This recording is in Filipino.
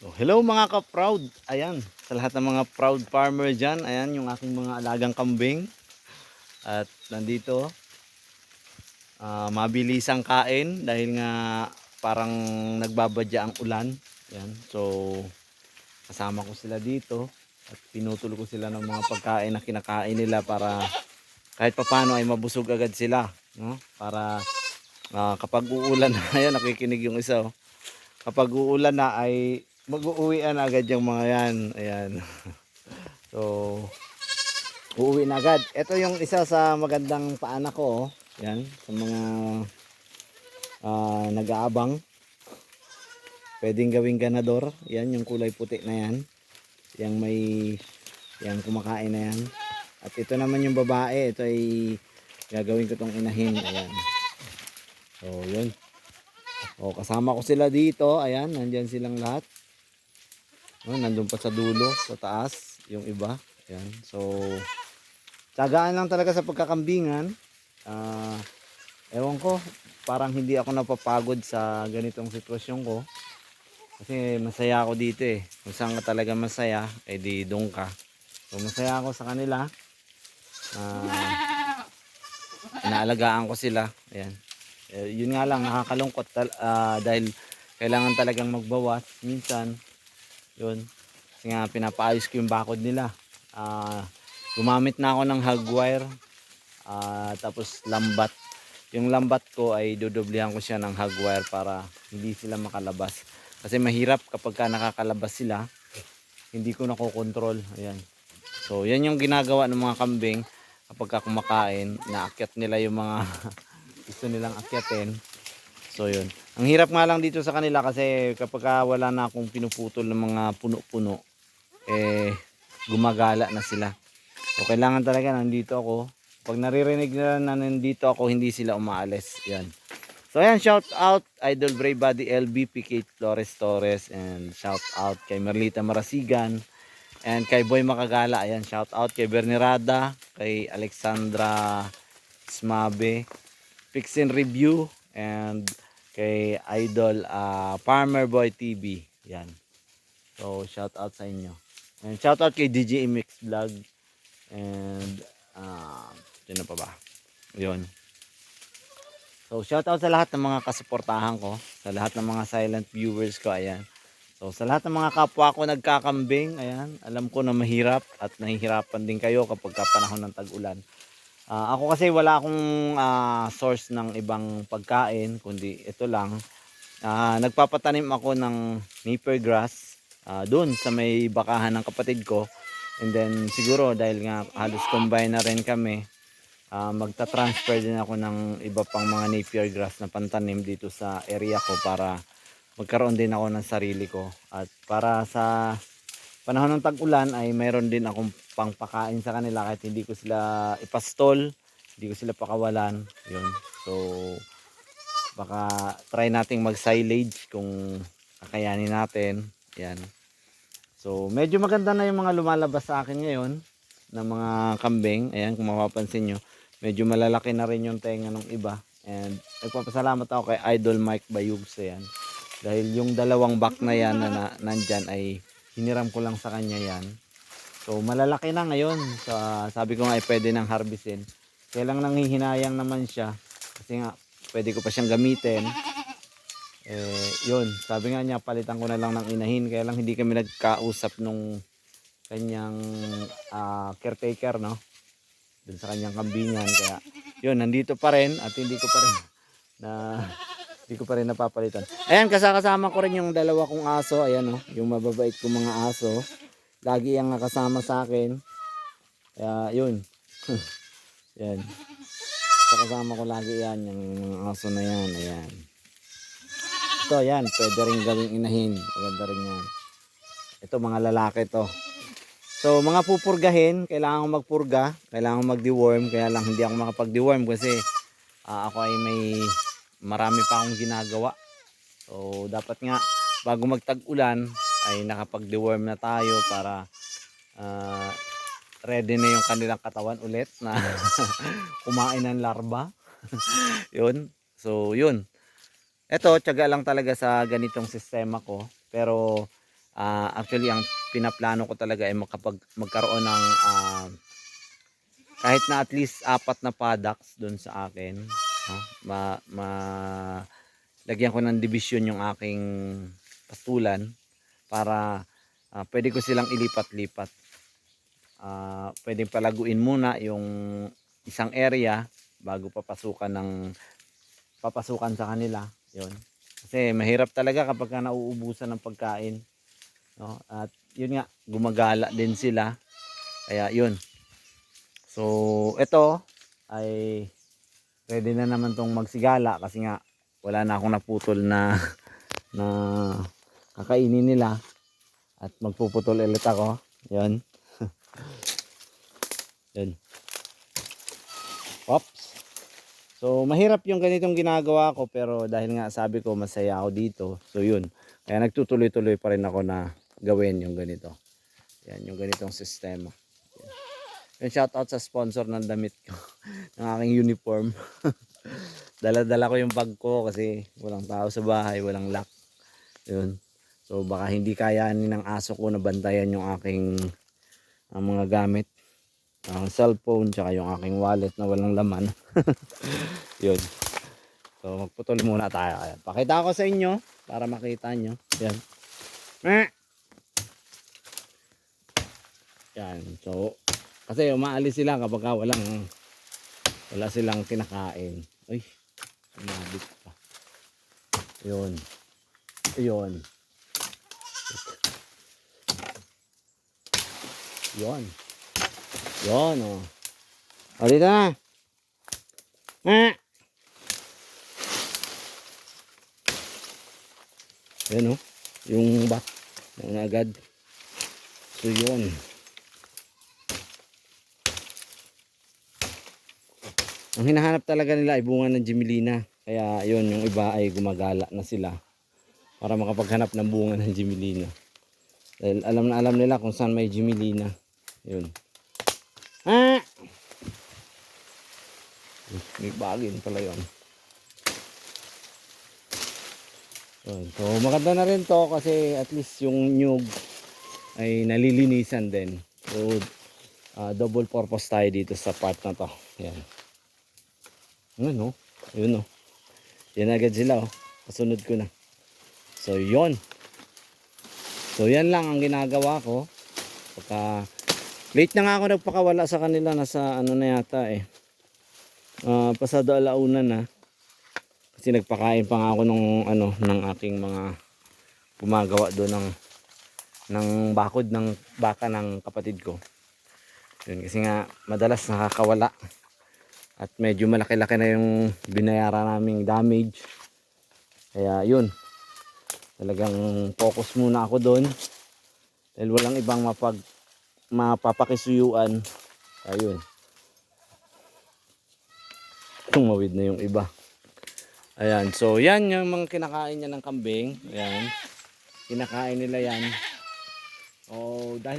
So, hello mga ka-proud. Ayan, sa lahat ng mga proud farmer dyan. Ayan, yung aking mga alagang kambing. At nandito, mabilis ang kain dahil nga parang nagbabadya ang ulan. Ayan, so kasama ko sila dito. At pinutol ko sila ng mga pagkain na kinakain nila para kahit papano ay mabusog agad sila. No? Para kapag uulan na, ayan, nakikinig yung isa. Oh. Kapag uulan na ay mag-uuwian agad yung mga yan. Ayan. So, uuwi na agad. Ito yung isa sa magandang paanak ko. Oh. Yan, sa mga nag-aabang. Pwedeng gawing ganador. Yan, yung kulay puti na yan. Yang may, yang kumakain na yan. At ito naman yung babae. Ito ay gagawin ko tong inahin. Ayan. So, yun. O, kasama ko sila dito. Ayan, nandyan silang lahat. Oh, nandun pa sa dulo, sa taas, yung iba. Ayan. So, tsagaan lang talaga sa pagkakambingan. Ewan ko, parang hindi ako napapagod sa ganitong sitwasyon ko. Kasi masaya ako dito eh. Kung saan ka talaga masaya, di doon ka. So, masaya ako sa kanila. Inaalagaan ko sila. Ayan. Yun nga lang, nakakalungkot dahil kailangan talagang magbawas. Minsan, yun. Kasi nga pinapaayos ko yung bakod nila. Gumamit na ako ng hog wire. Tapos lambat. Yung lambat ko ay dudublihan ko siya ng hog wire para hindi sila makalabas. Kasi mahirap kapag ka nakakalabas sila, hindi ko nakokontrol. Ayan. So yan yung ginagawa ng mga kambing kapag ka kumakain. Inaakyat nila yung mga gusto nilang akyatin. So yun. Ang hirap nga lang dito sa kanila kasi kapag wala na akong pinuputol ng mga puno-puno, gumagala na sila. So kailangan talaga nandito ako. Pag naririnig nila na nandito ako, hindi sila umaalis. Yan. So ayan, shout out Idol Brave Body LB, PK Flores Torres, and shout out kay Merlita Marasigan, and kay Boy Makagala. Ayan, shout out kay Bernirada, kay Alexandra Smabe, Fixin Review, and kay Idol Farmer Boy TV. Yan. So shout out sa inyo. And shout out kay DJ Mix Vlog. And sino pa ba? Yun. So shout out sa lahat ng mga kasuportahan ko, sa lahat ng mga silent viewers ko, ayan. So sa lahat ng mga kapwa ko nagkakambing, ayan, alam ko na mahirap at nahihirapan din kayo kapag panahon ng tag-ulan. Ako kasi wala akong source ng ibang pagkain kundi ito lang. Nagpapatanim ako ng nipper grass doon sa may bakahan ng kapatid ko. And then siguro dahil nga halos combine na rin kami, magta-transfer din ako ng iba pang mga napier grass na pantanim dito sa area ko para magkaroon din ako ng sarili ko. At para sa panahon ng tag-ulan ay mayroon din akong pangpakain sa kanila kahit hindi ko sila ipastol, hindi ko sila pakawalan. Yun. So baka try nating mag-silage kung kakayanin natin. Yan. So, medyo maganda na yung mga lumalabas sa akin ngayon ng mga kambing. Ayan, kung mapapansin nyo, medyo malalaki na rin yung tenga ng iba. And nagpapasalamat ako kay Idol Mike Bayugs. Ayan. Dahil yung dalawang back na yan na nandyan ay hiniram ko lang sa kanya yan. So, malalaki na ngayon. So, sabi ko nga ay pwede nang harvestin. Kaya lang nanghihinayang naman siya. Kasi nga, pwede ko pa siyang gamitin. Yun, sabi nga niya palitan ko na lang ng inahin, kaya lang hindi kami nagkausap nung kanyang caretaker, no, dun sa kanyang kambingan. Kaya yun, nandito pa rin at hindi ko pa rin na hindi ko pa rin napapalitan. Ayan, kasama ko rin yung dalawa kong aso. Ayan, no, yung mababait kong mga aso, lagi yung kasama sa akin. Kaya yun. Yan, kasama ko lagi yan, yung mga aso na yan. Ayan. Ito, yan, pwede rin gawing inahin. Maganda rin yan. Ito, mga lalaki to. So, mga pupurgahin, kailangan ko magpurga, kailangan ko mag-deworm, kaya lang hindi ako makapag-deworm kasi ako ay may marami pa akong ginagawa. So, dapat nga, bago magtag-ulan, ay nakapag-deworm na tayo para ready na yung kanilang katawan ulit na kumain ng larva. Yun. So, yun. Ito, tiyaga lang talaga sa ganitong sistema ko. Pero Actually, ang pinaplano ko talaga ay magkaroon ng kahit na at least 4 na paddocks doon sa akin. No? Lagyan ko ng division yung aking pastulan para pwede ko silang ilipat-lipat. Pwedeng palaguin muna yung isang area bago papasukan sa kanila. Yun. Kasi mahirap talaga kapag nauubusan ng pagkain. No? At yun nga, gumagala din sila. Kaya yun. So, ito ay ready na naman tong magsigala kasi nga wala na akong naputol na na kakainin nila at magpuputol ulit ako. Yun. Yun. Oops. So, mahirap yung ganitong ginagawa ko pero dahil nga sabi ko masaya ako dito. So, yun. Kaya nagtutuloy-tuloy pa rin ako na gawin yung ganito. Yan, yung ganitong sistema. Yung shoutout sa sponsor ng damit ko. ng aking uniform. Dala-dala ko yung bag ko kasi walang tao sa bahay, walang lock. Yun. So, baka hindi kayanin ng aso ko na bantayan yung aking mga gamit. Ang cellphone tsaka yung aking wallet na walang laman. Yun. So magputol muna tayo. Ayan. Pakita ko sa inyo para makita nyo. Yan. Yan. So kasi umaalis sila kapag wala silang kinakain. Uy. Sumabit pa. Yun. Yun. Yun. Yun, oh. O, dito na. Yan, oh. Yung bat. Yung agad. So, yun. Ang hinahanap talaga nila ay bunga ng Gemmelina. Kaya, yun, yung iba ay gumagala na sila para makapaghanap ng bunga ng Gemmelina. Dahil alam na alam nila kung saan may Gemmelina. Yun. May bagin pala yun. So maganda na rin to kasi at least yung nyug ay nalilinisan din. So double purpose tayo dito sa part na to. Yan. Ano? Yun, oh. Yan agad sila, oh. Kasunod ko na. So yun. So yan lang ang ginagawa ko. Pagka late na nga ako nagpakawala sa kanila, nasa ano na yata eh. Pasado alauna na. Kasi nagpakain pa nga ako ng aking mga gumagawa doon ng bakod ng baka ng kapatid ko. Yun, kasi nga madalas nakakawala. At medyo malaki-laki na yung binayaran naming damage. Kaya yun. Talagang focus muna ako doon. Dahil walang ibang mapapakisuyuan. Ayun. Tumawid na yung iba. Ayan, so yan yung mga kinakain niya ng kambing. Ayan. Kinakain nila yan. Oh, dahil